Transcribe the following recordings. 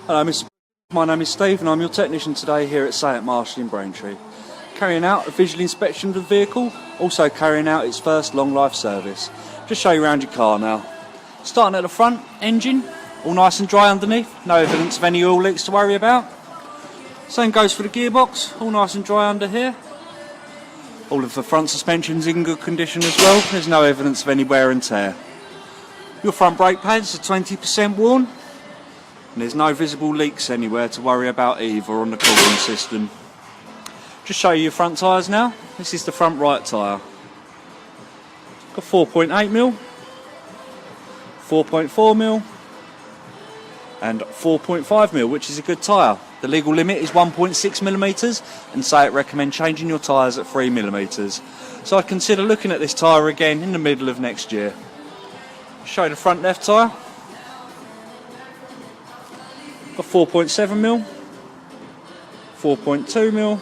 Hello, my name is Steve and I'm your technician today here at CitNOW in Braintree, carrying out a visual inspection of the vehicle, also carrying out its first long life service. Just show you around your car now. Starting at the front, engine, all nice and dry underneath, no evidence of any oil leaks to worry about. Same goes for the gearbox, all nice and dry under here. All of the front suspension's in good condition as well, there's no evidence of any wear and tear. Your front brake pads are 20% worn. And there's no visible leaks anywhere to worry about either on the cooling system. Just show you your front tyres now. This is the front right tyre. Got 4.8mm, 4.4mm and 4.5mm, which is a good tyre. The legal limit is 1.6mm and say it recommend changing your tyres at 3mm. So I'd consider looking at this tyre again in the middle of next year. Show the front left tyre. Got 4.7mm, 4.2mm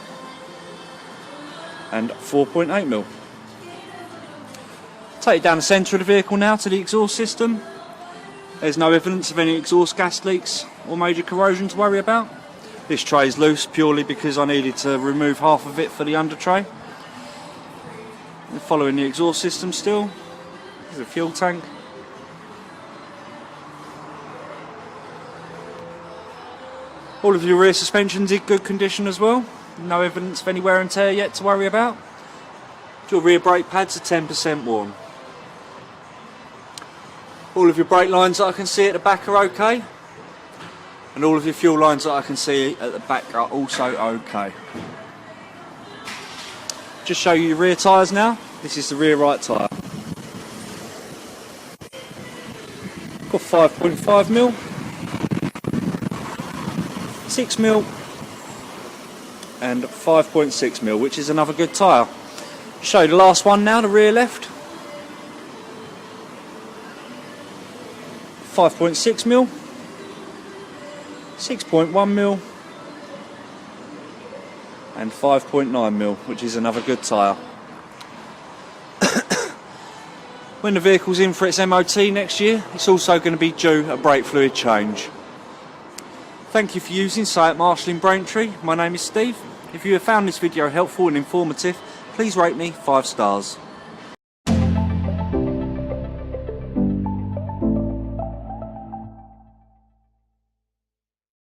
and 4.8mm. Take it down the centre of the vehicle now to the exhaust system. There's no evidence of any exhaust gas leaks or major corrosion to worry about. This tray is loose purely because I needed to remove half of it for the under tray. Following the exhaust system still, there's a fuel tank. All of your rear suspension's in good condition as well. No evidence of any wear and tear yet to worry about. Your rear brake pads are 10% worn. All of your brake lines that I can see at the back are okay. And all of your fuel lines that I can see at the back are also okay. Just show you your rear tyres now. This is the rear right tyre. Got 5.5mm. 6mm and 5.6mm, which is another good tyre. Show you the last one now, the rear left. 5.6mm, 6.1mm and 5.9mm, which is another good tyre. When the vehicle's in for its MOT next year, it's also going to be due a brake fluid change. Thank you for using CitNOW in Braintree. My name is Steve. If you have found this video helpful and informative, please rate me 5 stars.